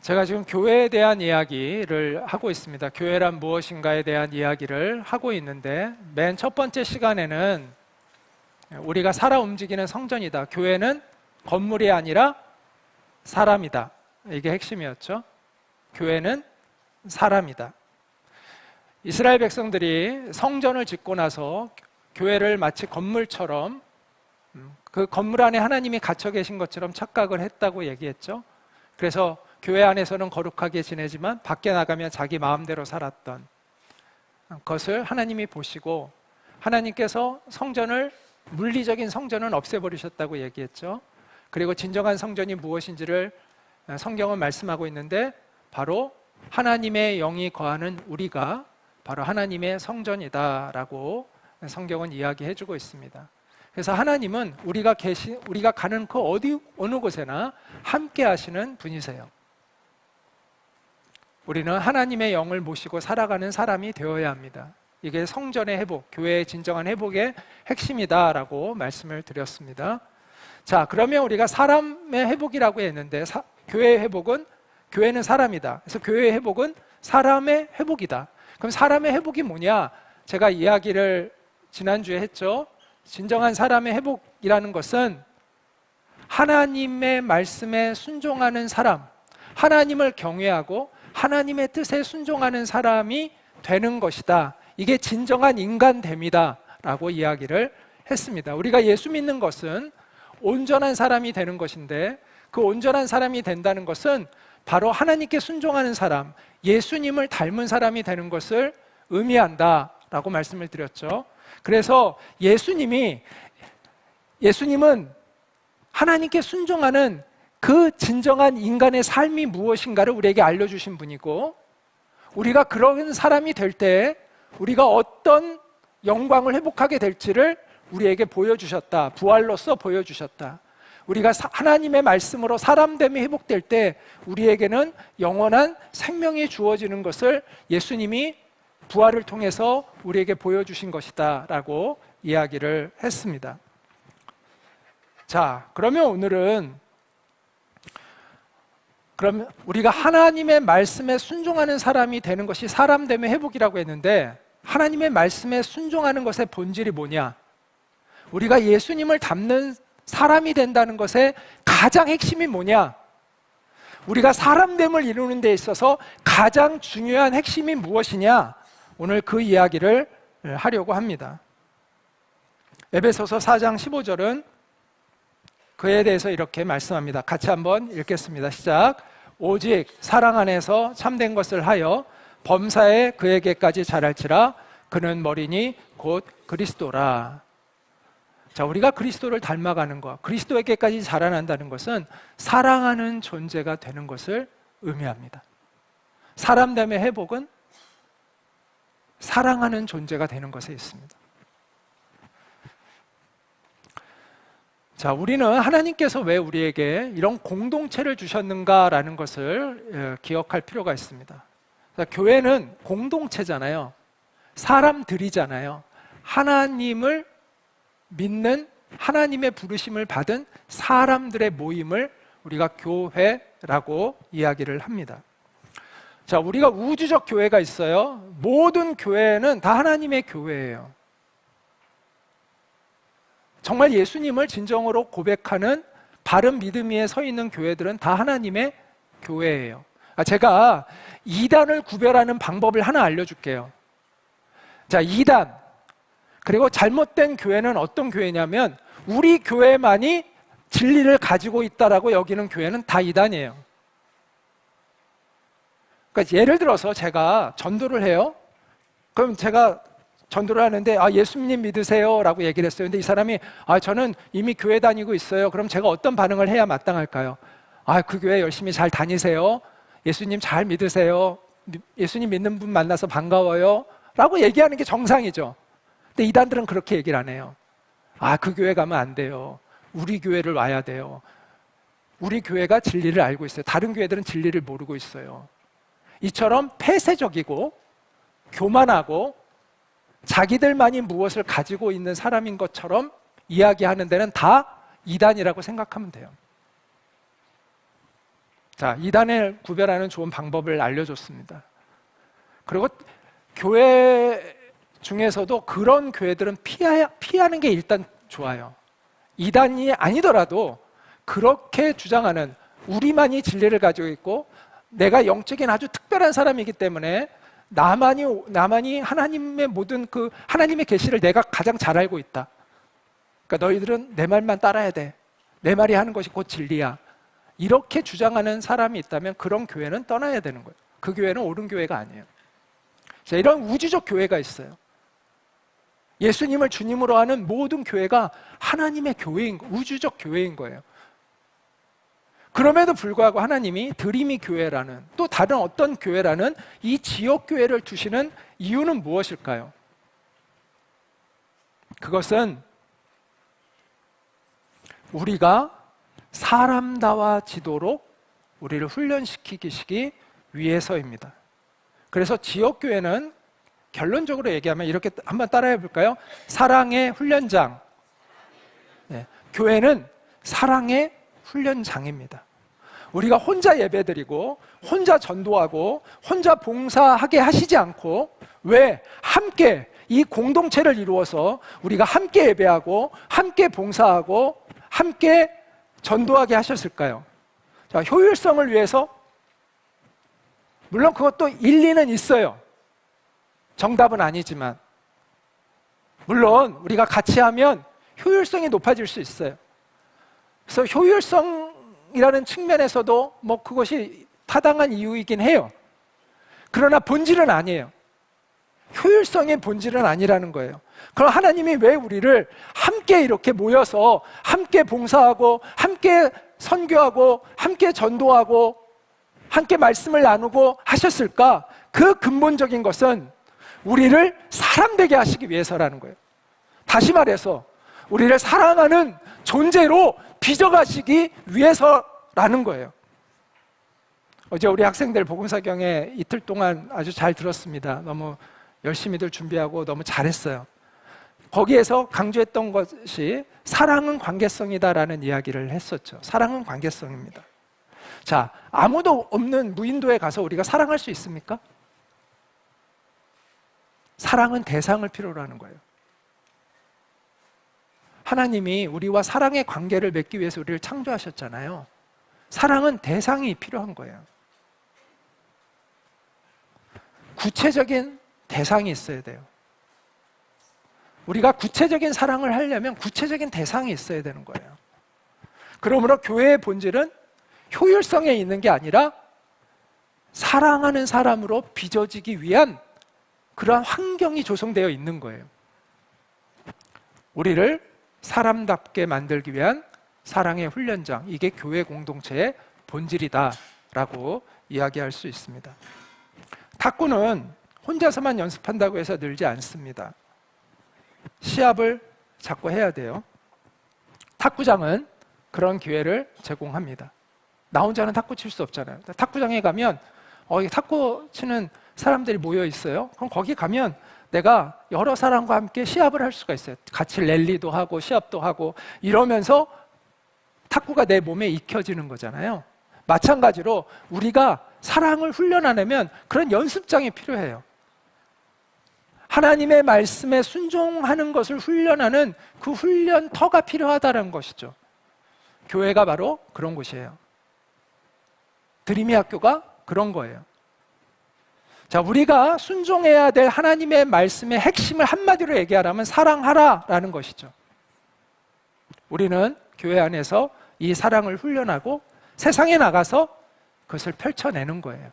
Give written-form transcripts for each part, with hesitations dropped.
제가 지금 교회에 대한 이야기를 하고 있습니다. 교회란 무엇인가에 대한 이야기를 하고 있는데, 맨 첫 번째 시간에는 우리가 살아 움직이는 성전이다. 교회는 건물이 아니라 사람이다. 이게 핵심이었죠. 교회는 사람이다. 이스라엘 백성들이 성전을 짓고 나서 교회를 마치 건물처럼, 그 건물 안에 하나님이 갇혀 계신 것처럼 착각을 했다고 얘기했죠. 그래서 교회 안에서는 거룩하게 지내지만 밖에 나가면 자기 마음대로 살았던 것을 하나님이 보시고, 하나님께서 물리적인 성전은 없애버리셨다고 얘기했죠. 그리고 진정한 성전이 무엇인지를 성경은 말씀하고 있는데, 바로 하나님의 영이 거하는 우리가 바로 하나님의 성전이다라고 성경은 이야기해주고 있습니다. 그래서 하나님은 우리가 가는 그 어느 곳에나 함께 하시는 분이세요. 우리는 하나님의 영을 모시고 살아가는 사람이 되어야 합니다. 이게 성전의 회복, 교회의 진정한 회복의 핵심이다라고 말씀을 드렸습니다. 자, 그러면 우리가 사람의 회복이라고 했는데, 교회의 회복은, 교회는 사람이다. 그래서 교회의 회복은 사람의 회복이다. 그럼 사람의 회복이 뭐냐? 제가 이야기를 지난주에 했죠. 진정한 사람의 회복이라는 것은 하나님의 말씀에 순종하는 사람, 하나님을 경외하고 하나님의 뜻에 순종하는 사람이 되는 것이다. 이게 진정한 인간됨이다 라고 이야기를 했습니다. 우리가 예수 믿는 것은 온전한 사람이 되는 것인데, 그 온전한 사람이 된다는 것은 바로 하나님께 순종하는 사람, 예수님을 닮은 사람이 되는 것을 의미한다 라고 말씀을 드렸죠. 그래서 예수님은 하나님께 순종하는 그 진정한 인간의 삶이 무엇인가를 우리에게 알려주신 분이고, 우리가 그런 사람이 될 때 우리가 어떤 영광을 회복하게 될지를 우리에게 보여주셨다. 부활로서 보여주셨다. 우리가 하나님의 말씀으로 사람됨이 회복될 때 우리에게는 영원한 생명이 주어지는 것을 예수님이 부활을 통해서 우리에게 보여주신 것이다 라고 이야기를 했습니다. 자, 그러면 오늘은 우리가 하나님의 말씀에 순종하는 사람이 되는 것이 사람됨의 회복이라고 했는데, 하나님의 말씀에 순종하는 것의 본질이 뭐냐? 우리가 예수님을 닮는 사람이 된다는 것의 가장 핵심이 뭐냐? 우리가 사람됨을 이루는 데 있어서 가장 중요한 핵심이 무엇이냐? 오늘 그 이야기를 하려고 합니다. 에베소서 4장 15절은 그에 대해서 이렇게 말씀합니다. 같이 한번 읽겠습니다. 시작. 오직 사랑 안에서 참된 것을 하여 범사에 그에게까지 자랄지라. 그는 머리니 곧 그리스도라. 자, 우리가 그리스도를 닮아가는 것, 그리스도에게까지 자라난다는 것은 사랑하는 존재가 되는 것을 의미합니다. 사람됨의 회복은 사랑하는 존재가 되는 것에 있습니다. 자, 우리는 하나님께서 왜 우리에게 이런 공동체를 주셨는가라는 것을 기억할 필요가 있습니다. 교회는 공동체잖아요. 사람들이잖아요. 하나님을 믿는, 하나님의 부르심을 받은 사람들의 모임을 우리가 교회라고 이야기를 합니다. 자, 우리가 우주적 교회가 있어요. 모든 교회는 다 하나님의 교회예요. 정말 예수님을 진정으로 고백하는 바른 믿음 위에 서 있는 교회들은 다 하나님의 교회예요. 제가 이단을 구별하는 방법을 하나 알려줄게요. 자, 이단, 그리고 잘못된 교회는 어떤 교회냐면, 우리 교회만이 진리를 가지고 있다라고 여기는 교회는 다 이단이에요. 그러니까 예를 들어서 제가 전도를 해요. 그럼 제가 전도를 하는데, 예수님 믿으세요 라고 얘기를 했어요. 근데 이 사람이 저는 이미 교회 다니고 있어요. 그럼 제가 어떤 반응을 해야 마땅할까요? 그 교회 열심히 잘 다니세요. 예수님 잘 믿으세요. 예수님 믿는 분 만나서 반가워요 라고 얘기하는 게 정상이죠. 근데 이단들은 그렇게 얘기를 안 해요. 그 교회 가면 안 돼요. 우리 교회를 와야 돼요. 우리 교회가 진리를 알고 있어요. 다른 교회들은 진리를 모르고 있어요. 이처럼 폐쇄적이고 교만하고 자기들만이 무엇을 가지고 있는 사람인 것처럼 이야기하는 데는 다 이단이라고 생각하면 돼요. 자, 이단을 구별하는 좋은 방법을 알려줬습니다. 그리고 교회 중에서도 그런 교회들은 피하는 게 일단 좋아요. 이단이 아니더라도 그렇게 주장하는, 우리만이 진리를 가지고 있고 내가 영적인 아주 특별한 사람이기 때문에 나만이 하나님의 모든 그 하나님의 계시를 내가 가장 잘 알고 있다. 그러니까 너희들은 내 말만 따라야 돼. 내 말이 하는 것이 곧 진리야. 이렇게 주장하는 사람이 있다면 그런 교회는 떠나야 되는 거예요. 그 교회는 옳은 교회가 아니에요. 자, 이런 우주적 교회가 있어요. 예수님을 주님으로 하는 모든 교회가 하나님의 교회인, 우주적 교회인 거예요. 그럼에도 불구하고 하나님이 드림이 교회라는, 또 다른 어떤 교회라는 이 지역 교회를 두시는 이유는 무엇일까요? 그것은 우리가 사람다워지도록 우리를 훈련시키기 위해서입니다. 그래서 지역 교회는 결론적으로 얘기하면 이렇게 한번 따라해 볼까요? 사랑의 훈련장. 네, 교회는 사랑의 훈련장입니다. 우리가 혼자 예배드리고 혼자 전도하고 혼자 봉사하게 하시지 않고, 왜? 함께 이 공동체를 이루어서 우리가 함께 예배하고 함께 봉사하고 함께 전도하게 하셨을까요? 자, 효율성을 위해서? 물론 그것도 일리는 있어요. 정답은 아니지만, 물론 우리가 같이 하면 효율성이 높아질 수 있어요. 그래서 효율성이라는 측면에서도 뭐 그것이 타당한 이유이긴 해요. 그러나 본질은 아니에요. 효율성의 본질은 아니라는 거예요. 그럼 하나님이 왜 우리를 함께 이렇게 모여서 함께 봉사하고 함께 선교하고 함께 전도하고 함께 말씀을 나누고 하셨을까? 그 근본적인 것은 우리를 사람 되게 하시기 위해서라는 거예요. 다시 말해서 우리를 사랑하는 존재로 빚어가시기 위해서라는 거예요. 어제 우리 학생들 복음사 경에 이틀 동안 아주 잘 들었습니다. 너무 열심히들 준비하고 너무 잘했어요. 거기에서 강조했던 것이 사랑은 관계성이다라는 이야기를 했었죠. 사랑은 관계성입니다. 자, 아무도 없는 무인도에 가서 우리가 사랑할 수 있습니까? 사랑은 대상을 필요로 하는 거예요. 하나님이 우리와 사랑의 관계를 맺기 위해서 우리를 창조하셨잖아요. 사랑은 대상이 필요한 거예요. 구체적인 대상이 있어야 돼요. 우리가 구체적인 사랑을 하려면 구체적인 대상이 있어야 되는 거예요. 그러므로 교회의 본질은 효율성에 있는 게 아니라 사랑하는 사람으로 빚어지기 위한 그러한 환경이 조성되어 있는 거예요. 우리를 사람답게 만들기 위한 사랑의 훈련장, 이게 교회 공동체의 본질이다라고 이야기할 수 있습니다. 탁구는 혼자서만 연습한다고 해서 늘지 않습니다. 시합을 자꾸 해야 돼요. 탁구장은 그런 기회를 제공합니다. 나 혼자는 탁구 칠 수 없잖아요. 탁구장에 가면 탁구 치는 사람들이 모여 있어요. 그럼 거기 가면 내가 여러 사람과 함께 시합을 할 수가 있어요. 같이 랠리도 하고 시합도 하고 이러면서 탁구가 내 몸에 익혀지는 거잖아요. 마찬가지로 우리가 사랑을 훈련하려면 그런 연습장이 필요해요. 하나님의 말씀에 순종하는 것을 훈련하는 그 훈련터가 필요하다는 것이죠. 교회가 바로 그런 곳이에요. 드림이 학교가 그런 거예요. 자, 우리가 순종해야 될 하나님의 말씀의 핵심을 한마디로 얘기하라면 사랑하라라는 것이죠. 우리는 교회 안에서 이 사랑을 훈련하고 세상에 나가서 그것을 펼쳐내는 거예요.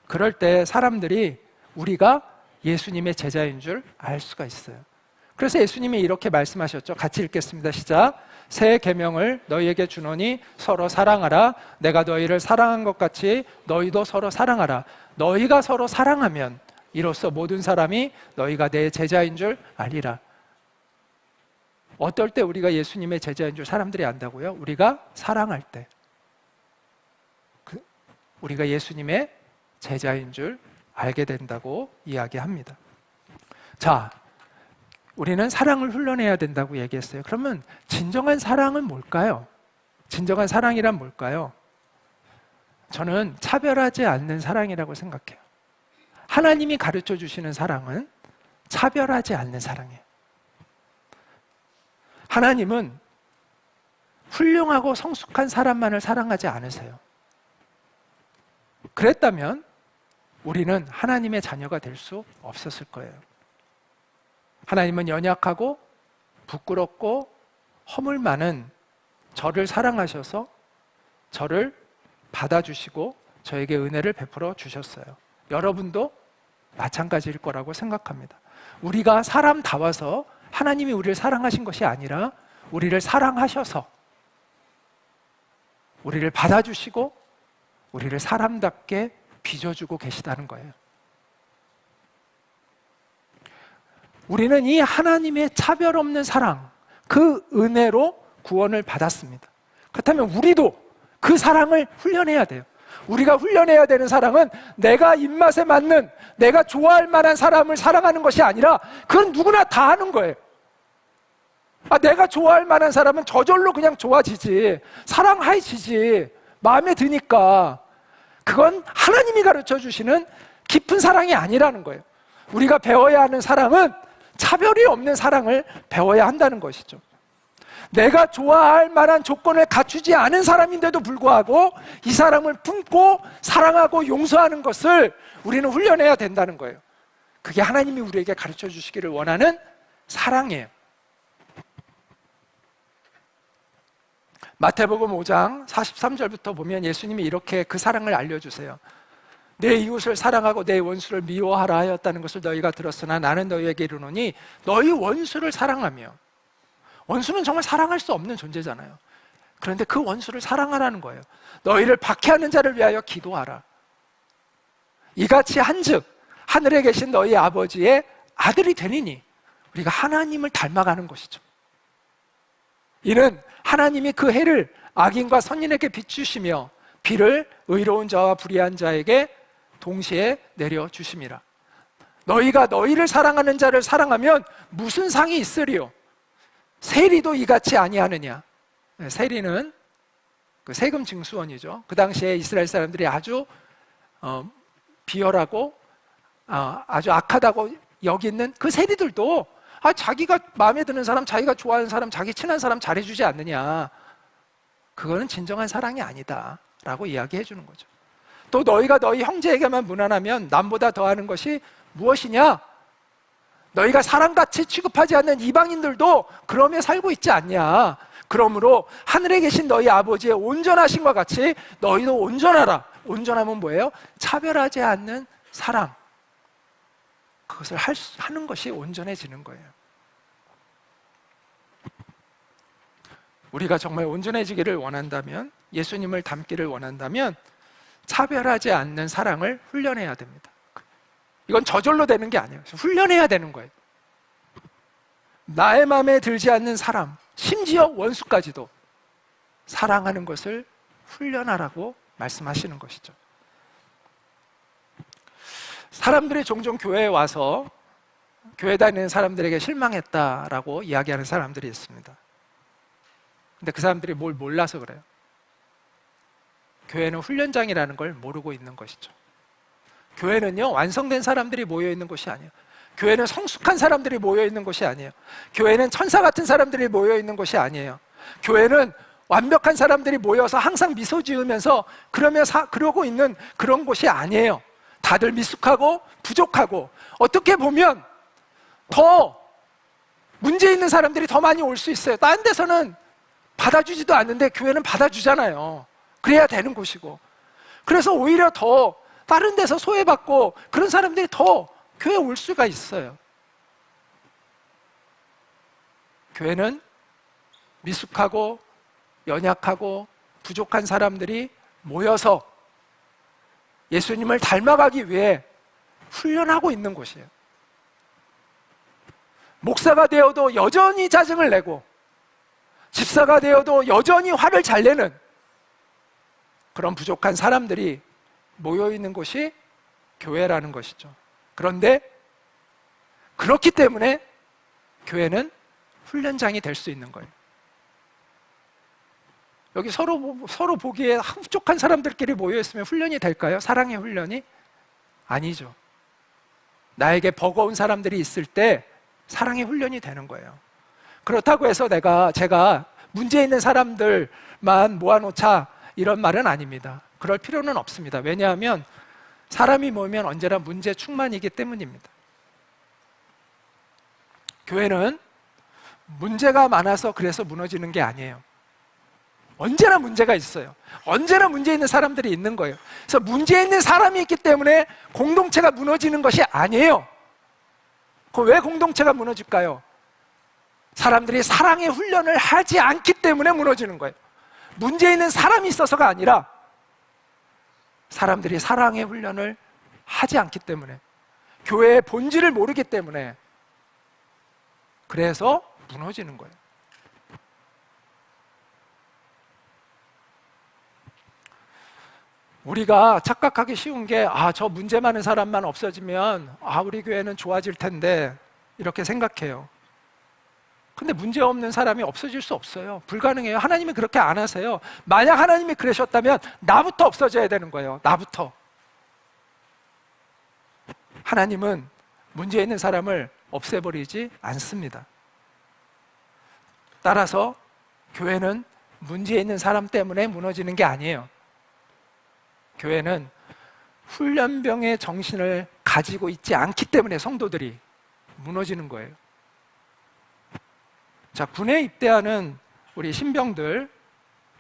그럴 때 사람들이 우리가 예수님의 제자인 줄 알 수가 있어요. 그래서 예수님이 이렇게 말씀하셨죠. 같이 읽겠습니다. 시작. 새 계명을 너희에게 주노니 서로 사랑하라. 내가 너희를 사랑한 것 같이 너희도 서로 사랑하라. 너희가 서로 사랑하면 이로써 모든 사람이 너희가 내 제자인 줄 알리라. 어떨 때 우리가 예수님의 제자인 줄 사람들이 안다고요? 우리가 사랑할 때. 우리가 예수님의 제자인 줄 알게 된다고 이야기합니다. 자, 우리는 사랑을 훈련해야 된다고 얘기했어요. 그러면 진정한 사랑은 뭘까요? 진정한 사랑이란 뭘까요? 저는 차별하지 않는 사랑이라고 생각해요. 하나님이 가르쳐 주시는 사랑은 차별하지 않는 사랑이에요. 하나님은 훌륭하고 성숙한 사람만을 사랑하지 않으세요. 그랬다면 우리는 하나님의 자녀가 될 수 없었을 거예요. 하나님은 연약하고 부끄럽고 허물 많은 저를 사랑하셔서 저를 받아주시고 저에게 은혜를 베풀어 주셨어요. 여러분도 마찬가지일 거라고 생각합니다. 우리가 사람다워서 하나님이 우리를 사랑하신 것이 아니라 우리를 사랑하셔서 우리를 받아주시고 우리를 사람답게 빚어주고 계시다는 거예요. 우리는 이 하나님의 차별 없는 사랑, 그 은혜로 구원을 받았습니다. 그렇다면 우리도 그 사랑을 훈련해야 돼요. 우리가 훈련해야 되는 사랑은 내가 입맛에 맞는, 내가 좋아할 만한 사람을 사랑하는 것이 아니라 그건 누구나 다 하는 거예요. 내가 좋아할 만한 사람은 저절로 그냥 좋아지지, 사랑해지지, 마음에 드니까. 그건 하나님이 가르쳐 주시는 깊은 사랑이 아니라는 거예요. 우리가 배워야 하는 사랑은 차별이 없는 사랑을 배워야 한다는 것이죠. 내가 좋아할 만한 조건을 갖추지 않은 사람인데도 불구하고 이 사람을 품고 사랑하고 용서하는 것을 우리는 훈련해야 된다는 거예요. 그게 하나님이 우리에게 가르쳐 주시기를 원하는 사랑이에요. 마태복음 5장 43절부터 보면 예수님이 이렇게 그 사랑을 알려주세요. 내 이웃을 사랑하고 내 원수를 미워하라 하였다는 것을 너희가 들었으나 나는 너희에게 이르노니 너희 원수를 사랑하며, 원수는 정말 사랑할 수 없는 존재잖아요. 그런데 그 원수를 사랑하라는 거예요. 너희를 박해하는 자를 위하여 기도하라. 이같이 한즉 하늘에 계신 너희 아버지의 아들이 되리니, 우리가 하나님을 닮아가는 것이죠. 이는 하나님이 그 해를 악인과 선인에게 비추시며 비를 의로운 자와 불의한 자에게 동시에 내려주심이라. 너희가 너희를 사랑하는 자를 사랑하면 무슨 상이 있으리요? 세리도 이같이 아니하느냐. 세리는 그 세금 징수원이죠. 그 당시에 이스라엘 사람들이 아주 비열하고 아주 악하다고 여기는 그 세리들도 자기가 마음에 드는 사람, 자기가 좋아하는 사람, 자기 친한 사람 잘해주지 않느냐, 그거는 진정한 사랑이 아니다 라고 이야기해 주는 거죠. 또 너희가 너희 형제에게만 무난하면 남보다 더하는 것이 무엇이냐? 너희가 사람같이 취급하지 않는 이방인들도 그러며 살고 있지 않냐? 그러므로 하늘에 계신 너희 아버지의 온전하심과 같이 너희도 온전하라. 온전하면 뭐예요? 차별하지 않는 사랑, 그것을 하는 것이 온전해지는 거예요. 우리가 정말 온전해지기를 원한다면, 예수님을 닮기를 원한다면 차별하지 않는 사랑을 훈련해야 됩니다. 이건 저절로 되는 게 아니에요. 훈련해야 되는 거예요. 나의 마음에 들지 않는 사람, 심지어 원수까지도 사랑하는 것을 훈련하라고 말씀하시는 것이죠. 사람들이 종종 교회에 와서 교회 다니는 사람들에게 실망했다라고 이야기하는 사람들이 있습니다. 근데 그 사람들이 뭘 몰라서 그래요. 교회는 훈련장이라는 걸 모르고 있는 것이죠. 교회는요, 완성된 사람들이 모여있는 곳이 아니에요. 교회는 성숙한 사람들이 모여있는 곳이 아니에요. 교회는 천사 같은 사람들이 모여있는 곳이 아니에요. 교회는 완벽한 사람들이 모여서 항상 미소 지으면서 그러고 있는 그런 곳이 아니에요. 다들 미숙하고 부족하고, 어떻게 보면 더 문제 있는 사람들이 더 많이 올 수 있어요. 다른 데서는 받아주지도 않는데 교회는 받아주잖아요. 그래야 되는 곳이고. 그래서 오히려 더 다른 데서 소외받고 그런 사람들이 더 교회에 올 수가 있어요. 교회는 미숙하고 연약하고 부족한 사람들이 모여서 예수님을 닮아가기 위해 훈련하고 있는 곳이에요. 목사가 되어도 여전히 짜증을 내고, 집사가 되어도 여전히 화를 잘 내는 그런 부족한 사람들이 모여있는 곳이 교회라는 것이죠. 그런데 그렇기 때문에 교회는 훈련장이 될 수 있는 거예요. 여기 서로 보기에 흡족한 사람들끼리 모여있으면 훈련이 될까요? 사랑의 훈련이? 아니죠. 나에게 버거운 사람들이 있을 때 사랑의 훈련이 되는 거예요. 그렇다고 해서 제가 문제 있는 사람들만 모아놓자 이런 말은 아닙니다. 그럴 필요는 없습니다. 왜냐하면 사람이 모이면 언제나 문제 충만이기 때문입니다. 교회는 문제가 많아서 그래서 무너지는 게 아니에요. 언제나 문제가 있어요. 언제나 문제 있는 사람들이 있는 거예요. 그래서 문제 있는 사람이 있기 때문에 공동체가 무너지는 것이 아니에요. 왜 공동체가 무너질까요? 사람들이 사랑의 훈련을 하지 않기 때문에 무너지는 거예요. 문제 있는 사람이 있어서가 아니라 사람들이 사랑의 훈련을 하지 않기 때문에, 교회의 본질을 모르기 때문에, 그래서 무너지는 거예요. 우리가 착각하기 쉬운 게, 저 문제 많은 사람만 없어지면 우리 교회는 좋아질 텐데 이렇게 생각해요. 근데 문제 없는 사람이 없어질 수 없어요. 불가능해요. 하나님이 그렇게 안 하세요. 만약 하나님이 그러셨다면 나부터 없어져야 되는 거예요. 나부터. 하나님은 문제 있는 사람을 없애버리지 않습니다. 따라서 교회는 문제 있는 사람 때문에 무너지는 게 아니에요. 교회는 훈련병의 정신을 가지고 있지 않기 때문에 성도들이 무너지는 거예요. 자, 군에 입대하는 우리 신병들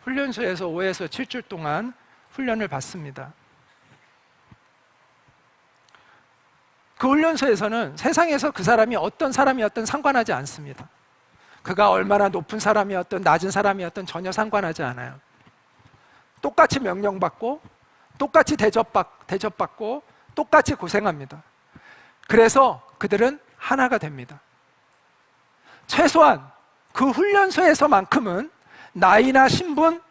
훈련소에서 5에서 7주 동안 훈련을 받습니다. 그 훈련소에서는 세상에서 그 사람이 어떤 사람이었든 상관하지 않습니다. 그가 얼마나 높은 사람이었든 낮은 사람이었든 전혀 상관하지 않아요. 똑같이 명령받고 똑같이 대접받고 똑같이 고생합니다. 그래서 그들은 하나가 됩니다. 최소한 그 훈련소에서만큼은 나이나 신분,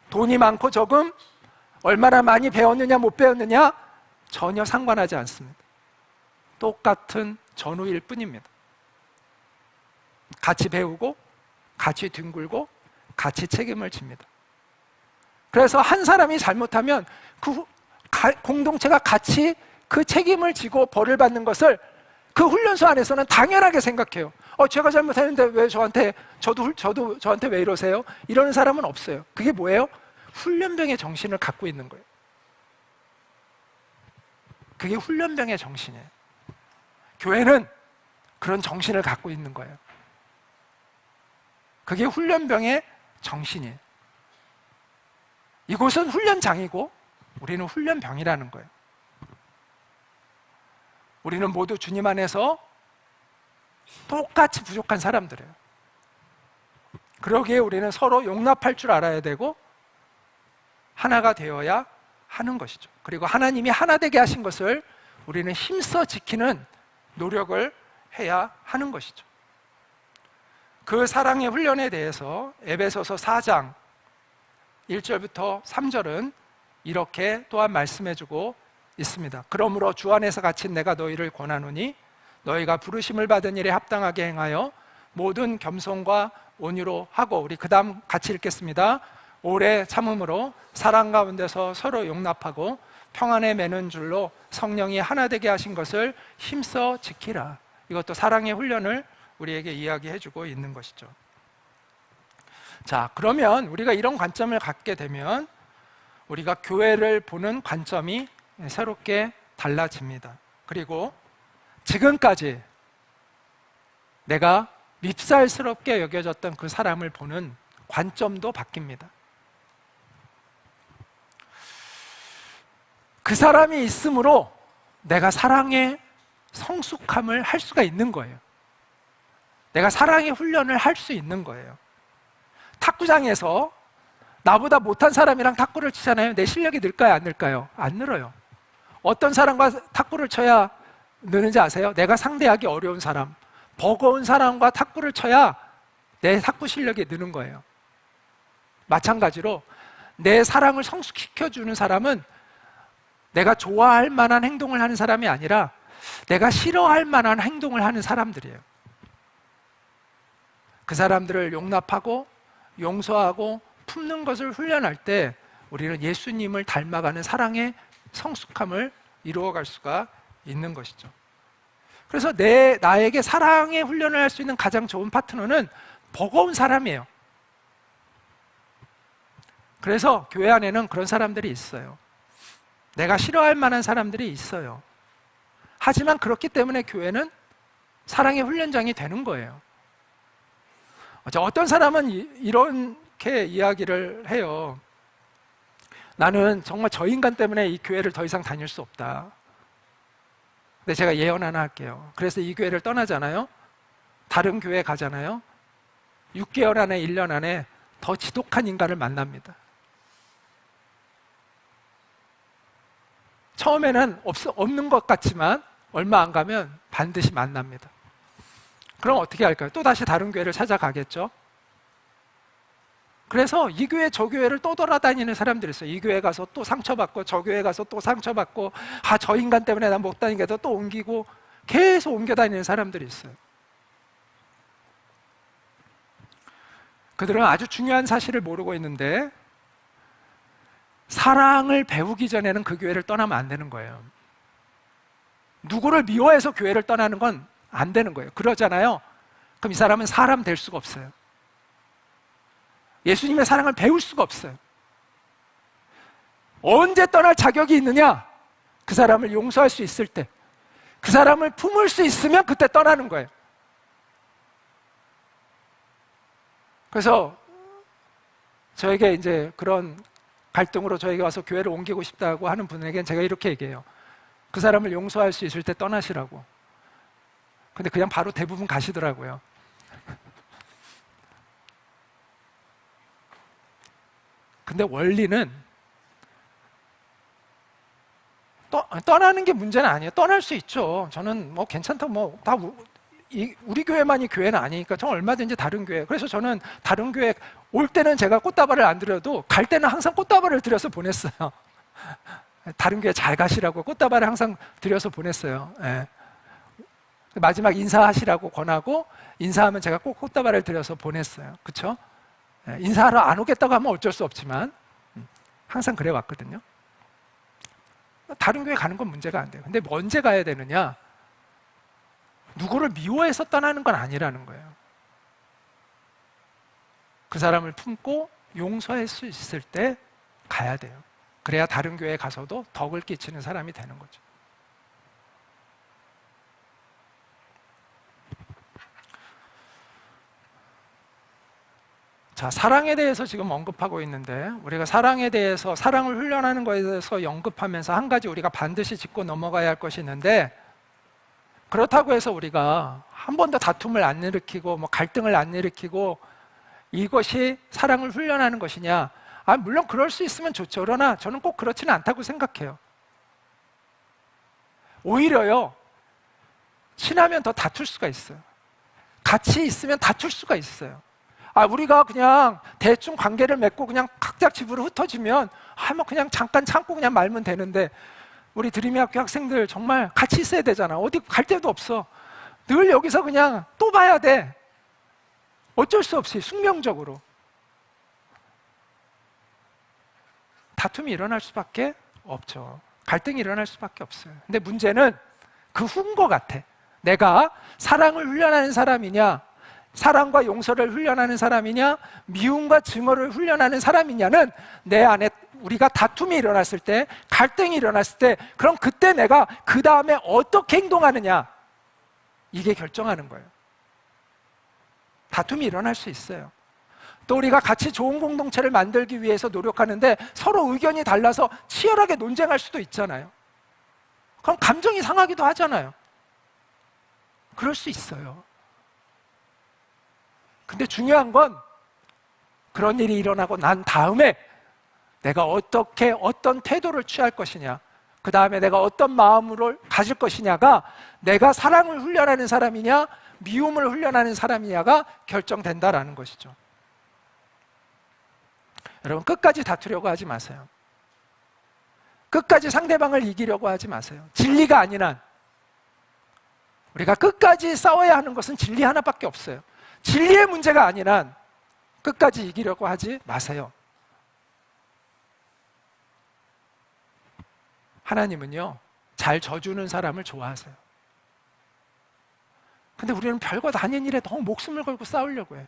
돈이 많고 적음, 얼마나 많이 배웠느냐 못 배웠느냐 전혀 상관하지 않습니다. 똑같은 전우일 뿐입니다. 같이 배우고 같이 뒹굴고 같이 책임을 집니다. 그래서 한 사람이 잘못하면 공동체가 같이 그 책임을 지고 벌을 받는 것을 그 훈련소 안에서는 당연하게 생각해요. 제가 잘못했는데 왜 저도 저한테 왜 이러세요? 이러는 사람은 없어요. 그게 뭐예요? 훈련병의 정신을 갖고 있는 거예요. 그게 훈련병의 정신이에요. 교회는 그런 정신을 갖고 있는 거예요. 그게 훈련병의 정신이에요. 이곳은 훈련장이고 우리는 훈련병이라는 거예요. 우리는 모두 주님 안에서 똑같이 부족한 사람들이에요. 그러기에 우리는 서로 용납할 줄 알아야 되고 하나가 되어야 하는 것이죠. 그리고 하나님이 하나 되게 하신 것을 우리는 힘써 지키는 노력을 해야 하는 것이죠. 그 사랑의 훈련에 대해서 에베소서 4장 1절부터 3절은 이렇게 또한 말씀해주고 있습니다. 그러므로 주 안에서 갇힌 내가 너희를 권하노니 너희가 부르심을 받은 일에 합당하게 행하여 모든 겸손과 온유로 하고, 우리 그 다음 같이 읽겠습니다. 오래 참음으로 사랑 가운데서 서로 용납하고 평안에 매는 줄로 성령이 하나 되게 하신 것을 힘써 지키라. 이것도 사랑의 훈련을 우리에게 이야기해주고 있는 것이죠. 자, 그러면 우리가 이런 관점을 갖게 되면 우리가 교회를 보는 관점이 새롭게 달라집니다. 그리고 지금까지 내가 밉살스럽게 여겨졌던 그 사람을 보는 관점도 바뀝니다. 그 사람이 있으므로 내가 사랑의 성숙함을 할 수가 있는 거예요. 내가 사랑의 훈련을 할 수 있는 거예요. 탁구장에서 나보다 못한 사람이랑 탁구를 치잖아요. 내 실력이 늘까요? 안 늘까요? 안 늘어요. 어떤 사람과 탁구를 쳐야 느는지 아세요? 내가 상대하기 어려운 사람, 버거운 사람과 탁구를 쳐야 내 탁구 실력이 느는 거예요. 마찬가지로 내 사랑을 성숙시켜주는 사람은 내가 좋아할 만한 행동을 하는 사람이 아니라 내가 싫어할 만한 행동을 하는 사람들이에요. 그 사람들을 용납하고 용서하고 품는 것을 훈련할 때 우리는 예수님을 닮아가는 사랑의 성숙함을 이루어갈 수가 있는 것이죠. 그래서 나에게 사랑의 훈련을 할 수 있는 가장 좋은 파트너는 버거운 사람이에요. 그래서 교회 안에는 그런 사람들이 있어요. 내가 싫어할 만한 사람들이 있어요. 하지만 그렇기 때문에 교회는 사랑의 훈련장이 되는 거예요. 어떤 사람은 이렇게 이야기를 해요. 나는 정말 저 인간 때문에 이 교회를 더 이상 다닐 수 없다. 근데 제가 예언 하나 할게요. 그래서 이 교회를 떠나잖아요. 다른 교회 가잖아요. 6개월 안에 1년 안에 더 지독한 인간을 만납니다. 처음에는 없는 것 같지만 얼마 안 가면 반드시 만납니다. 그럼 어떻게 할까요? 또 다시 다른 교회를 찾아가겠죠. 그래서 이 교회 저 교회를 또 돌아다니는 사람들이 있어요. 이 교회 가서 또 상처받고 저 교회 가서 또 상처받고 저 인간 때문에 난 못 다니겠다 또 옮기고 계속 옮겨 다니는 사람들이 있어요. 그들은 아주 중요한 사실을 모르고 있는데 사랑을 배우기 전에는 그 교회를 떠나면 안 되는 거예요. 누구를 미워해서 교회를 떠나는 건 안 되는 거예요. 그러잖아요. 그럼 이 사람은 사람 될 수가 없어요. 예수님의 사랑을 배울 수가 없어요. 언제 떠날 자격이 있느냐? 그 사람을 용서할 수 있을 때, 그 사람을 품을 수 있으면 그때 떠나는 거예요. 그래서 저에게 이제 그런 갈등으로 저에게 와서 교회를 옮기고 싶다고 하는 분에게는 제가 이렇게 얘기해요. 그 사람을 용서할 수 있을 때 떠나시라고. 근데 그냥 바로 대부분 가시더라고요. 근데 원리는 떠나는 게 문제는 아니에요. 떠날 수 있죠. 저는 뭐 괜찮다, 뭐 다 우리 교회만이 교회는 아니니까 저는 얼마든지 다른 교회. 그래서 저는 다른 교회 올 때는 제가 꽃다발을 안 드려도 갈 때는 항상 꽃다발을 드려서 보냈어요. 다른 교회 잘 가시라고 꽃다발을 항상 드려서 보냈어요. 예. 마지막 인사하시라고 권하고 인사하면 제가 꼭 꽃다발을 드려서 보냈어요. 그렇죠? 예. 인사하러 안 오겠다고 하면 어쩔 수 없지만 항상 그래 왔거든요. 다른 교회 가는 건 문제가 안 돼요. 근데 언제 가야 되느냐? 누구를 미워해서 떠나는 건 아니라는 거예요. 그 사람을 품고 용서할 수 있을 때 가야 돼요. 그래야 다른 교회에 가서도 덕을 끼치는 사람이 되는 거죠. 자, 사랑에 대해서 지금 언급하고 있는데 우리가 사랑에 대해서, 사랑을 훈련하는 것에 대해서 언급하면서 한 가지 우리가 반드시 짚고 넘어가야 할 것이 있는데, 그렇다고 해서 우리가 한 번도 다툼을 안 일으키고 뭐 갈등을 안 일으키고 이것이 사랑을 훈련하는 것이냐? 물론 그럴 수 있으면 좋죠. 그러나 저는 꼭 그렇지는 않다고 생각해요. 오히려요, 친하면 더 다툴 수가 있어요. 같이 있으면 다툴 수가 있어요. 우리가 그냥 대충 관계를 맺고 그냥 각자 집으로 흩어지면 뭐 그냥 잠깐 참고 그냥 말면 되는데, 우리 드림의 학교 학생들 정말 같이 있어야 되잖아. 어디 갈 데도 없어. 늘 여기서 그냥 또 봐야 돼. 어쩔 수 없이 숙명적으로 다툼이 일어날 수밖에 없죠. 갈등이 일어날 수밖에 없어요. 근데 문제는 그 후인 것 같아. 내가 사랑을 훈련하는 사람이냐, 사랑과 용서를 훈련하는 사람이냐, 미움과 증오를 훈련하는 사람이냐는 내 안에 우리가 다툼이 일어났을 때, 갈등이 일어났을 때, 그럼 그때 내가 그 다음에 어떻게 행동하느냐, 이게 결정하는 거예요. 다툼이 일어날 수 있어요. 또 우리가 같이 좋은 공동체를 만들기 위해서 노력하는데 서로 의견이 달라서 치열하게 논쟁할 수도 있잖아요. 그럼 감정이 상하기도 하잖아요. 그럴 수 있어요. 근데 중요한 건 그런 일이 일어나고 난 다음에 내가 어떻게, 어떤 태도를 취할 것이냐, 그 다음에 내가 어떤 마음을 가질 것이냐가 내가 사랑을 훈련하는 사람이냐, 미움을 훈련하는 사람이냐가 결정된다라는 것이죠. 여러분, 끝까지 다투려고 하지 마세요. 끝까지 상대방을 이기려고 하지 마세요. 진리가 아닌 한 우리가 끝까지 싸워야 하는 것은 진리 하나밖에 없어요. 진리의 문제가 아닌 한 끝까지 이기려고 하지 마세요. 하나님은요, 잘 져주는 사람을 좋아하세요. 근데 우리는 별것 아닌 일에 너무 목숨을 걸고 싸우려고 해요.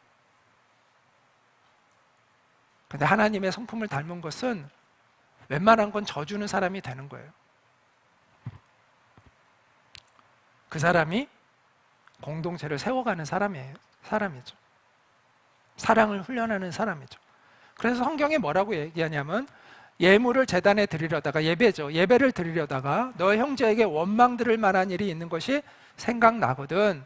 근데 하나님의 성품을 닮은 것은 웬만한 건 져주는 사람이 되는 거예요. 그 사람이 공동체를 세워가는 사람이죠. 사랑을 훈련하는 사람이죠. 그래서 성경에 뭐라고 얘기하냐면, 예물을 제단에 드리려다가, 예배죠. 예배를 드리려다가 너 형제에게 원망 들을 만한 일이 있는 것이 생각나거든.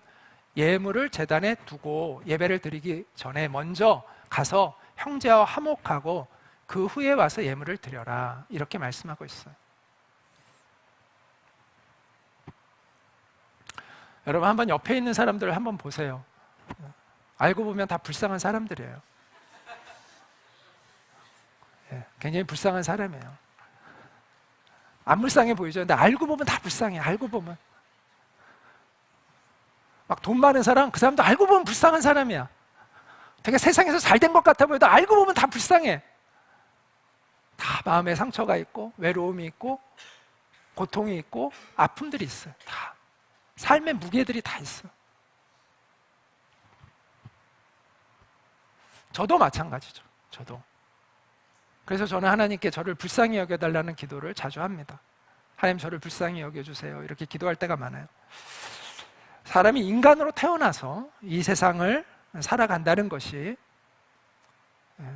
예물을 제단에 두고 예배를 드리기 전에 먼저 가서 형제와 화목하고 그 후에 와서 예물을 드려라. 이렇게 말씀하고 있어요. 여러분, 한번 옆에 있는 사람들을 한번 보세요. 알고 보면 다 불쌍한 사람들이에요. 굉장히 불쌍한 사람이에요. 안 불쌍해 보이죠? 근데 알고 보면 다 불쌍해. 알고 보면 막 돈 많은 사람, 그 사람도 알고 보면 불쌍한 사람이야. 되게 세상에서 잘 된 것 같아 보여도 알고 보면 다 불쌍해. 다 마음에 상처가 있고 외로움이 있고 고통이 있고 아픔들이 있어요. 다 삶의 무게들이 다 있어요. 저도 마찬가지죠. 저도. 그래서 저는 하나님께 저를 불쌍히 여겨달라는 기도를 자주 합니다. 하나님, 저를 불쌍히 여겨주세요. 이렇게 기도할 때가 많아요. 사람이 인간으로 태어나서 이 세상을 살아간다는 것이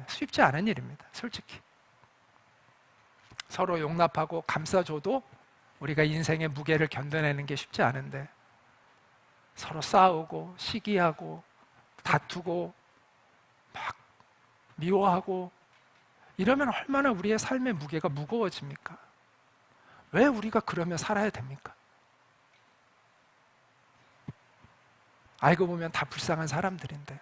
쉽지 않은 일입니다. 솔직히. 서로 용납하고 감싸줘도 우리가 인생의 무게를 견뎌내는 게 쉽지 않은데, 서로 싸우고 시기하고 다투고 막 미워하고 이러면 얼마나 우리의 삶의 무게가 무거워집니까? 왜 우리가 그러며 살아야 됩니까? 알고 보면 다 불쌍한 사람들인데,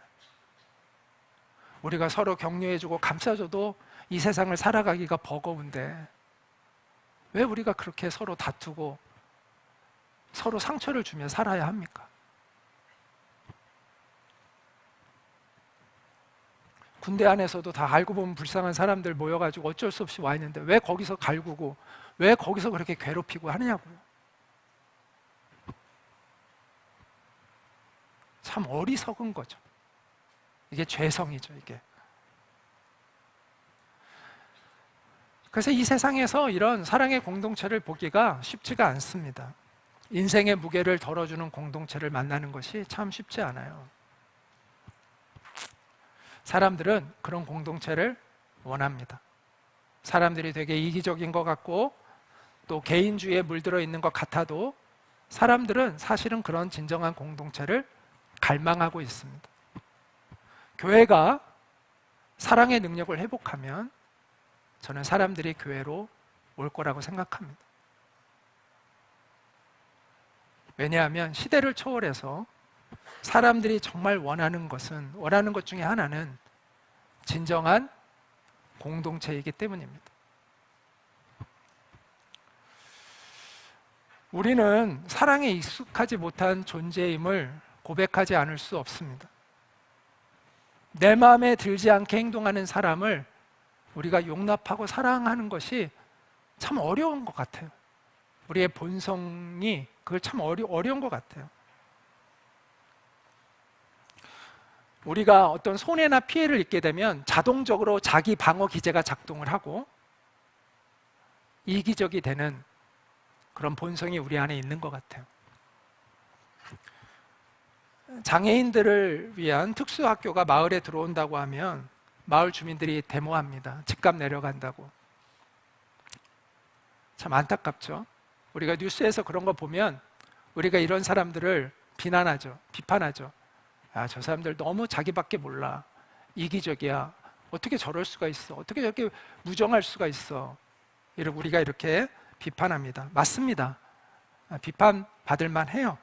우리가 서로 격려해주고 감싸줘도 이 세상을 살아가기가 버거운데 왜 우리가 그렇게 서로 다투고 서로 상처를 주며 살아야 합니까? 군대 안에서도 다 알고 보면 불쌍한 사람들 모여가지고 어쩔 수 없이 와 있는데 왜 거기서 갈구고 왜 거기서 그렇게 괴롭히고 하느냐고요. 참 어리석은 거죠. 이게 죄성이죠, 이게. 그래서 이 세상에서 이런 사랑의 공동체를 보기가 쉽지가 않습니다. 인생의 무게를 덜어주는 공동체를 만나는 것이 참 쉽지 않아요. 사람들은 그런 공동체를 원합니다. 사람들이 되게 이기적인 것 같고 또 개인주의에 물들어 있는 것 같아도 사람들은 사실은 그런 진정한 공동체를 갈망하고 있습니다. 교회가 사랑의 능력을 회복하면 저는 사람들이 교회로 올 거라고 생각합니다. 왜냐하면 시대를 초월해서 사람들이 정말 원하는 것 중에 하나는 진정한 공동체이기 때문입니다. 우리는 사랑에 익숙하지 못한 존재임을 고백하지 않을 수 없습니다. 내 마음에 들지 않게 행동하는 사람을 우리가 용납하고 사랑하는 것이 참 어려운 것 같아요. 우리의 본성이 그걸 참 어려운 것 같아요. 우리가 어떤 손해나 피해를 입게 되면 자동적으로 자기 방어 기제가 작동을 하고 이기적이 되는 그런 본성이 우리 안에 있는 것 같아요. 장애인들을 위한 특수학교가 마을에 들어온다고 하면 마을 주민들이 데모합니다. 집값 내려간다고. 참 안타깝죠. 우리가 뉴스에서 그런 거 보면 우리가 이런 사람들을 비난하죠. 비판하죠. 아, 저 사람들 너무 자기밖에 몰라. 이기적이야. 어떻게 저럴 수가 있어. 어떻게 저렇게 무정할 수가 있어. 우리가 이렇게 비판합니다. 맞습니다. 비판받을 만해요.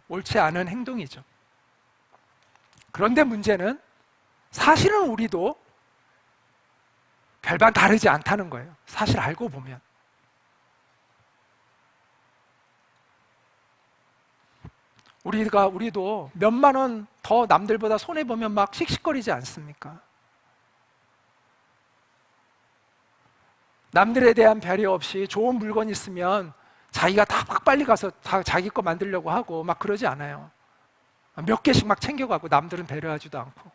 옳지 않은 행동이죠. 그런데 문제는 사실은 우리도 별반 다르지 않다는 거예요. 사실 알고 보면. 우리도 몇만 원 더 남들보다 손해보면 막 씩씩거리지 않습니까? 남들에 대한 배려 없이 좋은 물건 있으면 자기가 다 막 빨리 가서 다 자기 거 만들려고 하고 막 그러지 않아요. 몇 개씩 막 챙겨가고 남들은 배려하지도 않고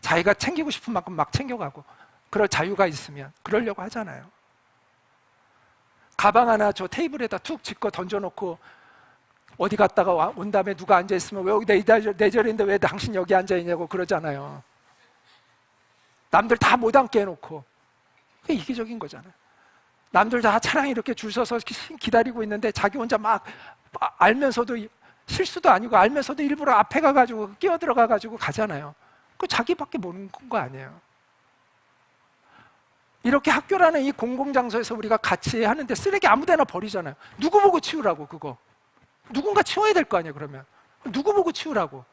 자기가 챙기고 싶은 만큼 막 챙겨가고 그럴 자유가 있으면 그러려고 하잖아요. 가방 하나 저 테이블에다 툭 짚고 던져놓고 어디 갔다가 온 다음에 누가 앉아있으면 왜 여기 내 자리인데 왜 당신 여기 앉아있냐고 그러잖아요. 남들 다 못 앉게 해놓고. 그게 이기적인 거잖아요. 남들 다 차량에 이렇게 줄 서서 기다리고 있는데 자기 혼자 막 알면서도 실수도 아니고 알면서도 일부러 앞에 가가지고 끼어들어가가지고 가잖아요. 그거 자기밖에 모르는 거 아니에요. 이렇게 학교라는 이 공공장소에서 우리가 같이 하는데 쓰레기 아무데나 버리잖아요. 누구 보고 치우라고 그거. 누군가 치워야 될 거 아니에요. 그러면 누구 보고 치우라고.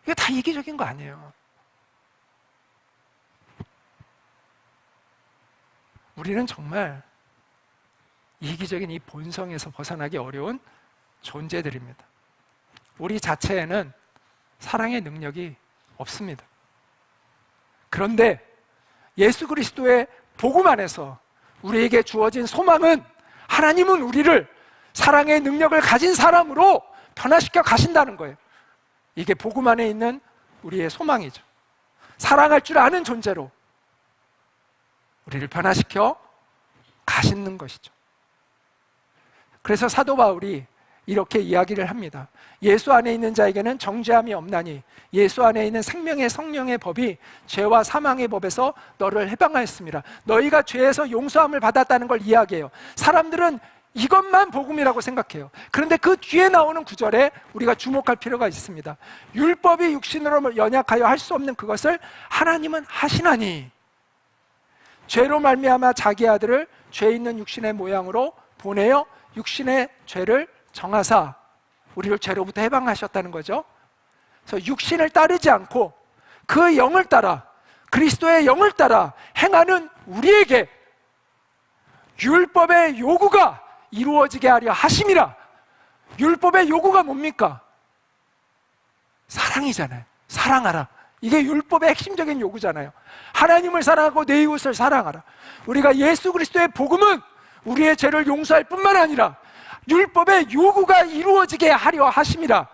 이게 다 이기적인 거 아니에요. 우리는 정말 이기적인 이 본성에서 벗어나기 어려운 존재들입니다. 우리 자체에는 사랑의 능력이 없습니다. 그런데 예수 그리스도의 복음 안에서 우리에게 주어진 소망은 하나님은 우리를 사랑의 능력을 가진 사람으로 변화시켜 가신다는 거예요. 이게 복음 안에 있는 우리의 소망이죠. 사랑할 줄 아는 존재로 우리를 변화시켜 가시는 것이죠. 그래서 사도 바울이 이렇게 이야기를 합니다. 예수 안에 있는 자에게는 정죄함이 없나니 예수 안에 있는 생명의 성령의 법이 죄와 사망의 법에서 너를 해방하였습니다. 너희가 죄에서 용서함을 받았다는 걸 이야기해요. 사람들은 이것만 복음이라고 생각해요. 그런데 그 뒤에 나오는 구절에 우리가 주목할 필요가 있습니다. 율법이 육신으로 연약하여 할 수 없는 그것을 하나님은 하시나니 죄로 말미암아 자기 아들을 죄 있는 육신의 모양으로 보내어 육신의 죄를 정하사 우리를 죄로부터 해방하셨다는 거죠. 그래서 육신을 따르지 않고 그 영을 따라 그리스도의 영을 따라 행하는 우리에게 율법의 요구가 이루어지게 하려 하심이라. 율법의 요구가 뭡니까? 사랑이잖아요. 사랑하라. 이게 율법의 핵심적인 요구잖아요. 하나님을 사랑하고 내 이웃을 사랑하라. 우리가 예수 그리스도의 복음은 우리의 죄를 용서할 뿐만 아니라 율법의 요구가 이루어지게 하려 하심이라.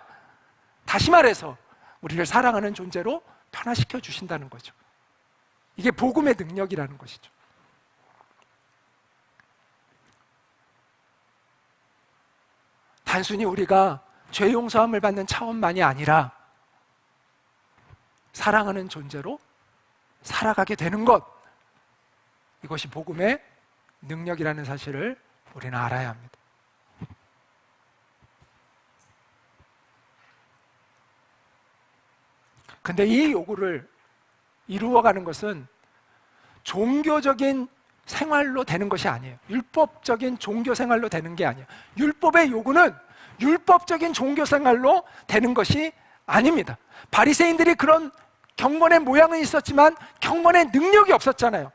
다시 말해서 우리를 사랑하는 존재로 변화시켜 주신다는 거죠. 이게 복음의 능력이라는 것이죠. 단순히 우리가 죄 용서함을 받는 차원만이 아니라 사랑하는 존재로 살아가게 되는 것, 이것이 복음의 능력이라는 사실을 우리는 알아야 합니다. 근데 이 요구를 이루어가는 것은 종교적인 생활로 되는 것이 아니에요. 율법적인 종교 생활로 되는 게 아니에요. 율법의 요구는 율법적인 종교 생활로 되는 것이 아닙니다. 바리새인들이 그런 경건의 모양은 있었지만 경건의 능력이 없었잖아요.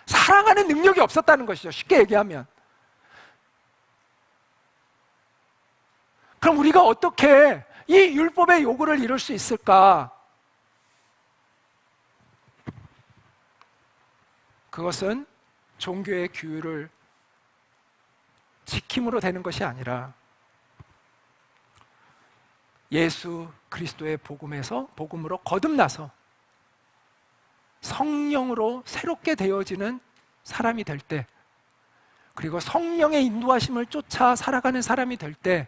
사랑하는 능력이 없었다는 것이죠. 쉽게 얘기하면. 그럼 우리가 어떻게 이 율법의 요구를 이룰 수 있을까? 그것은 종교의 규율을 지킴으로 되는 것이 아니라 예수 그리스도의 복음으로 거듭나서 성령으로 새롭게 되어지는 사람이 될 때, 그리고 성령의 인도하심을 쫓아 살아가는 사람이 될 때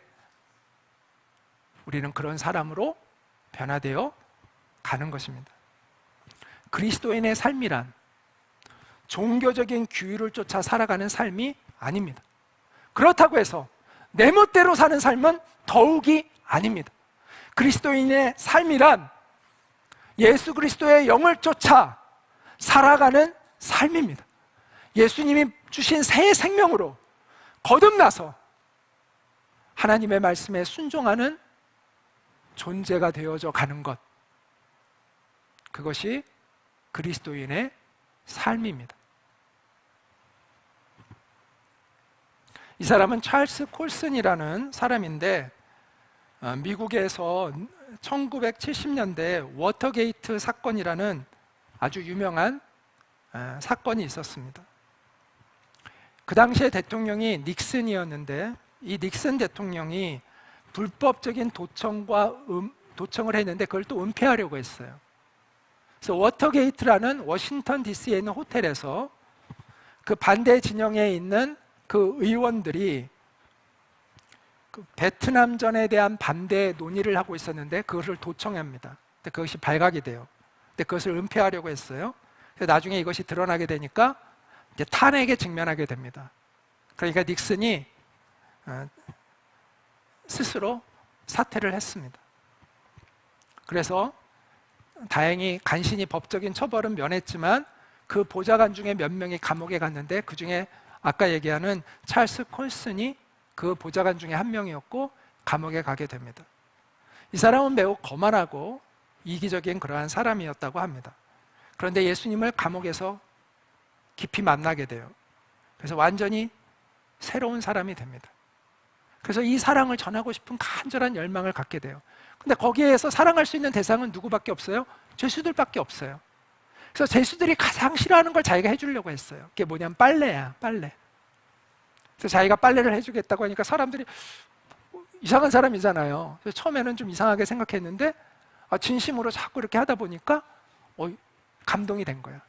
우리는 그런 사람으로 변화되어 가는 것입니다. 그리스도인의 삶이란 종교적인 규율을 쫓아 살아가는 삶이 아닙니다. 그렇다고 해서 내 멋대로 사는 삶은 더욱이 아닙니다. 그리스도인의 삶이란 예수 그리스도의 영을 쫓아 살아가는 삶입니다. 예수님이 주신 새 생명으로 거듭나서 하나님의 말씀에 순종하는 존재가 되어져 가는 것, 그것이 그리스도인의 삶입니다. 이 사람은 찰스 콜슨이라는 사람인데 미국에서 1970년대 워터게이트 사건이라는 아주 유명한 사건이 있었습니다. 그 당시에 대통령이 닉슨이었는데 이 닉슨 대통령이 불법적인 도청을 했는데 그걸 또 은폐하려고 했어요. 그래서 워터게이트라는 워싱턴 DC에 있는 호텔에서 그 반대 진영에 있는 그 의원들이 그 베트남전에 대한 반대 논의를 하고 있었는데 그것을 도청합니다. 근데 그것이 발각이 돼요. 근데 그것을 은폐하려고 했어요. 그래서 나중에 이것이 드러나게 되니까 이제 탄핵에 직면하게 됩니다. 그러니까 닉슨이 스스로 사퇴를 했습니다. 그래서 다행히 간신히 법적인 처벌은 면했지만 그 보좌관 중에 몇 명이 감옥에 갔는데 그 중에 아까 얘기하는 찰스 콜슨이 그 보좌관 중에 한 명이었고 감옥에 가게 됩니다. 이 사람은 매우 거만하고 이기적인 그러한 사람이었다고 합니다. 그런데 예수님을 감옥에서 깊이 만나게 돼요. 그래서 완전히 새로운 사람이 됩니다. 그래서 이 사랑을 전하고 싶은 간절한 열망을 갖게 돼요. 근데 거기에서 사랑할 수 있는 대상은 누구밖에 없어요? 죄수들밖에 없어요. 그래서 죄수들이 가장 싫어하는 걸 자기가 해주려고 했어요. 그게 뭐냐면 빨래야, 빨래. 그래서 자기가 빨래를 해주겠다고 하니까 사람들이 이상한 사람이잖아요. 그래서 처음에는 좀 이상하게 생각했는데 진심으로 자꾸 이렇게 하다 보니까 감동이 된 거야.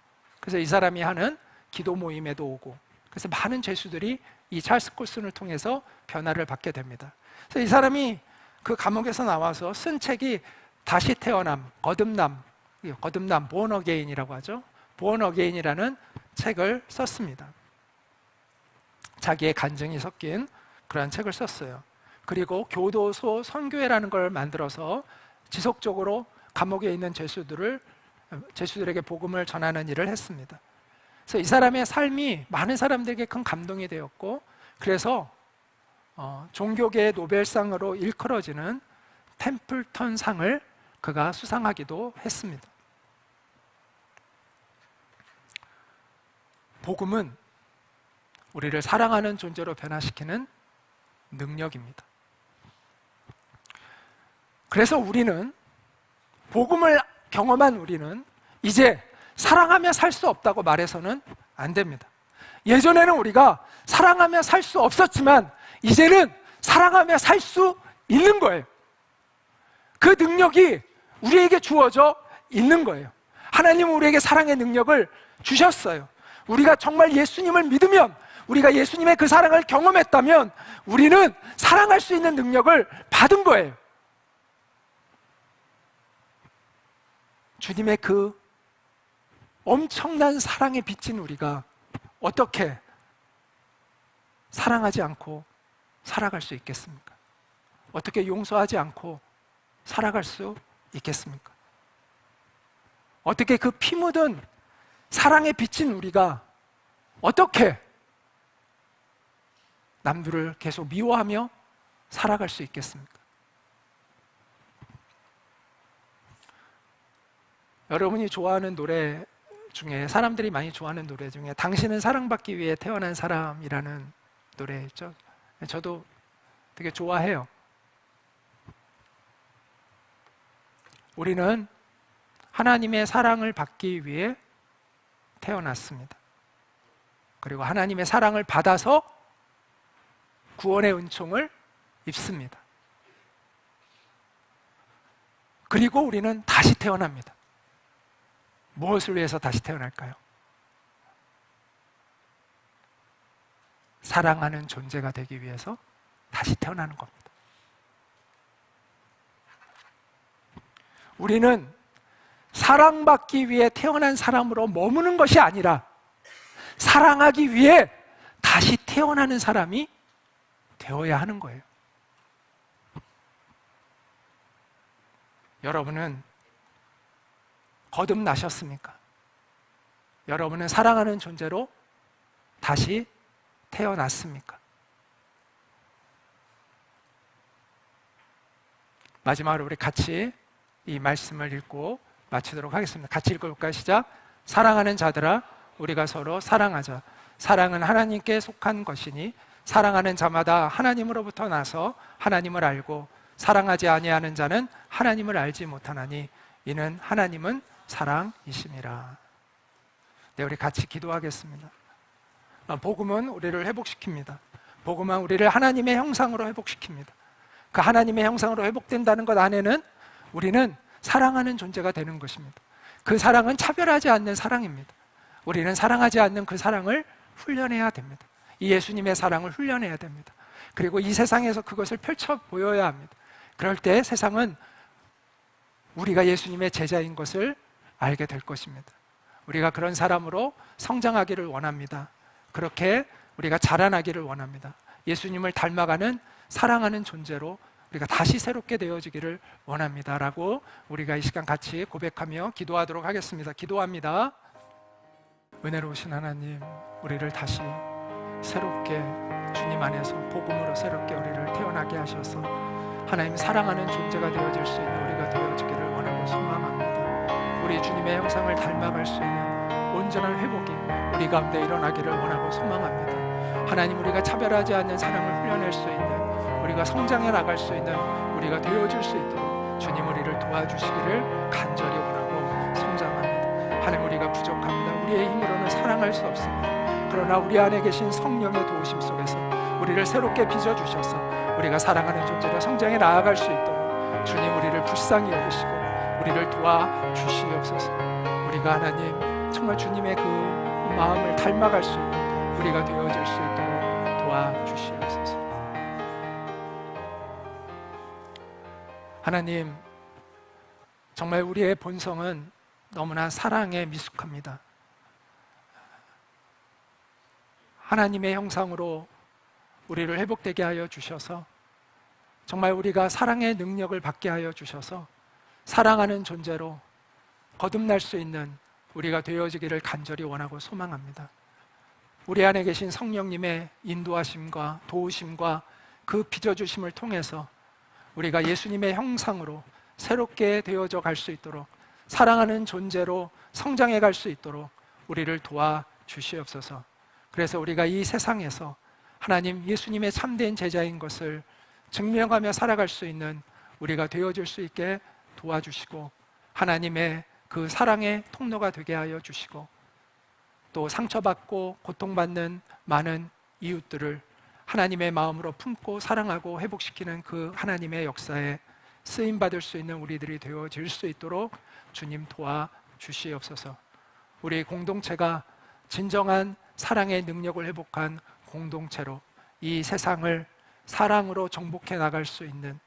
그래서 이 사람이 하는 기도 모임에도 오고, 그래서 많은 죄수들이 이 찰스 콜슨을 통해서 변화를 받게 됩니다. 그래서 이 사람이 그 감옥에서 나와서 쓴 책이 다시 태어남, 거듭남, born again이라고 하죠. born again이라는 책을 썼습니다. 자기의 간증이 섞인 그런 책을 썼어요. 그리고 교도소 선교회라는 걸 만들어서 지속적으로 감옥에 있는 죄수들에게 복음을 전하는 일을 했습니다. 그래서 이 사람의 삶이 많은 사람들에게 큰 감동이 되었고, 그래서 종교계의 노벨상으로 일컬어지는 템플턴 상을 그가 수상하기도 했습니다. 복음은 우리를 사랑하는 존재로 변화시키는 능력입니다. 그래서 우리는, 복음을 경험한 우리는 이제 사랑하며 살 수 없다고 말해서는 안 됩니다. 예전에는 우리가 사랑하며 살 수 없었지만 이제는 사랑하며 살 수 있는 거예요. 그 능력이 우리에게 주어져 있는 거예요. 하나님은 우리에게 사랑의 능력을 주셨어요. 우리가 정말 예수님을 믿으면, 우리가 예수님의 그 사랑을 경험했다면 우리는 사랑할 수 있는 능력을 받은 거예요. 주님의 그 엄청난 사랑에 비친 우리가 어떻게 사랑하지 않고 살아갈 수 있겠습니까? 어떻게 용서하지 않고 살아갈 수 있겠습니까? 어떻게 그 피 묻은 사랑에 비친 우리가 어떻게 남들을 계속 미워하며 살아갈 수 있겠습니까? 여러분이 좋아하는 노래 중에, 사람들이 많이 좋아하는 노래 중에 당신은 사랑받기 위해 태어난 사람이라는 노래 있죠. 저도 되게 좋아해요. 우리는 하나님의 사랑을 받기 위해 태어났습니다. 그리고 하나님의 사랑을 받아서 구원의 은총을 입습니다. 그리고 우리는 다시 태어납니다. 무엇을 위해서 다시 태어날까요? 사랑하는 존재가 되기 위해서 다시 태어나는 겁니다. 우리는 사랑받기 위해 태어난 사람으로 머무는 것이 아니라 사랑하기 위해 다시 태어나는 사람이 되어야 하는 거예요. 여러분은 거듭나셨습니까? 여러분은 사랑하는 존재로 다시 태어났습니까? 마지막으로 우리 같이 이 말씀을 읽고 마치도록 하겠습니다. 같이 읽어볼까요? 시작. 사랑하는 자들아, 우리가 서로 사랑하자. 사랑은 하나님께 속한 것이니 사랑하는 자마다 하나님으로부터 나서 하나님을 알고 사랑하지 아니하는 자는 하나님을 알지 못하나니 이는 하나님은 사랑이심이라. 네, 우리 같이 기도하겠습니다. 복음은 우리를 회복시킵니다. 복음은 우리를 하나님의 형상으로 회복시킵니다. 그 하나님의 형상으로 회복된다는 것 안에는 우리는 사랑하는 존재가 되는 것입니다. 그 사랑은 차별하지 않는 사랑입니다. 우리는 사랑하지 않는 그 사랑을 훈련해야 됩니다. 이 예수님의 사랑을 훈련해야 됩니다. 그리고 이 세상에서 그것을 펼쳐 보여야 합니다. 그럴 때 세상은 우리가 예수님의 제자인 것을 알게 될 것입니다. 우리가 그런 사람으로 성장하기를 원합니다. 그렇게 우리가 자라나기를 원합니다. 예수님을 닮아가는 사랑하는 존재로 우리가 다시 새롭게 되어지기를 원합니다 라고 우리가 이 시간 같이 고백하며 기도하도록 하겠습니다. 기도합니다. 은혜로우신 하나님, 우리를 다시 새롭게 주님 안에서 복음으로 새롭게 우리를 태어나게 하셔서 하나님 사랑하는 존재가 되어질 수 있는 우리가 되어지기를 원하고 소망합니다. 우리 주님의 형상을 닮아갈 수 있는 온전한 회복이 우리 가운데 일어나기를 원하고 소망합니다. 하나님, 우리가 차별하지 않는 사랑을 훈련할 수 있는, 우리가 성장해 나갈 수 있는 우리가 되어질 수 있도록 주님 우리를 도와주시기를 간절히 원하고 성장합니다. 하나님, 우리가 부족합니다. 우리의 힘으로는 사랑할 수 없습니다. 그러나 우리 안에 계신 성령의 도우심 속에서 우리를 새롭게 빚어주셔서 우리가 사랑하는 존재로 성장해 나아갈 수 있도록 주님 우리를 불쌍히 여기시고 우리를 도와주시옵소서. 우리가 하나님 정말 주님의 그 마음을 닮아갈 수 있는 우리가 되어질 수 있도록 도와주시옵소서. 하나님, 정말 우리의 본성은 너무나 사랑에 미숙합니다. 하나님의 형상으로 우리를 회복되게 하여 주셔서 정말 우리가 사랑의 능력을 받게 하여 주셔서 사랑하는 존재로 거듭날 수 있는 우리가 되어지기를 간절히 원하고 소망합니다. 우리 안에 계신 성령님의 인도하심과 도우심과 그 빚어주심을 통해서 우리가 예수님의 형상으로 새롭게 되어져 갈 수 있도록 사랑하는 존재로 성장해 갈 수 있도록 우리를 도와주시옵소서. 그래서 우리가 이 세상에서 하나님 예수님의 참된 제자인 것을 증명하며 살아갈 수 있는 우리가 되어질 수 있게 도와주시고 하나님의 그 사랑의 통로가 되게 하여 주시고 또 상처받고 고통받는 많은 이웃들을 하나님의 마음으로 품고 사랑하고 회복시키는 그 하나님의 역사에 쓰임받을 수 있는 우리들이 되어질 수 있도록 주님 도와주시옵소서. 우리 공동체가 진정한 사랑의 능력을 회복한 공동체로 이 세상을 사랑으로 정복해 나갈 수 있는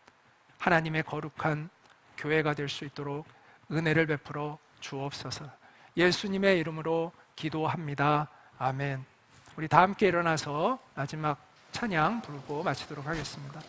하나님의 거룩한 교회가 될 수 있도록 은혜를 베풀어 주옵소서. 예수님의 이름으로 기도합니다. 아멘. 우리 다 함께 일어나서 마지막 찬양 부르고 마치도록 하겠습니다.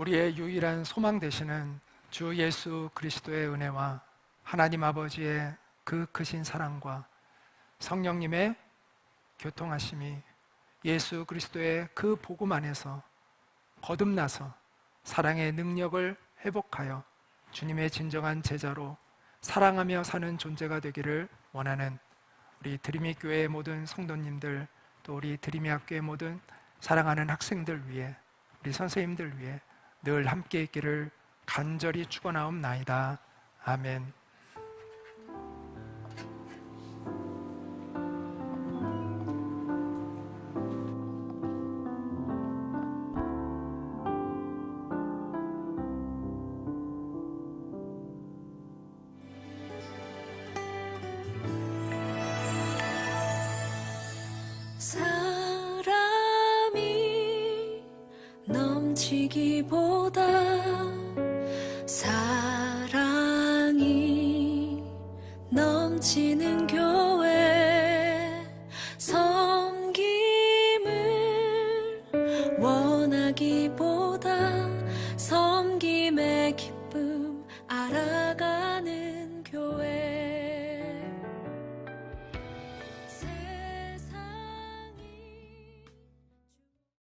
우리의 유일한 소망 되시는 주 예수 그리스도의 은혜와 하나님 아버지의 그 크신 사랑과 성령님의 교통하심이 예수 그리스도의 그 복음 안에서 거듭나서 사랑의 능력을 회복하여 주님의 진정한 제자로 사랑하며 사는 존재가 되기를 원하는 우리 드림이 교회의 모든 성도님들, 또 우리 드림이 학교의 모든 사랑하는 학생들 위해, 우리 선생님들 위해 늘 함께 있기를 간절히 축원하옵나이다. 아멘. 사람이 넘치기보다 사랑이 넘치는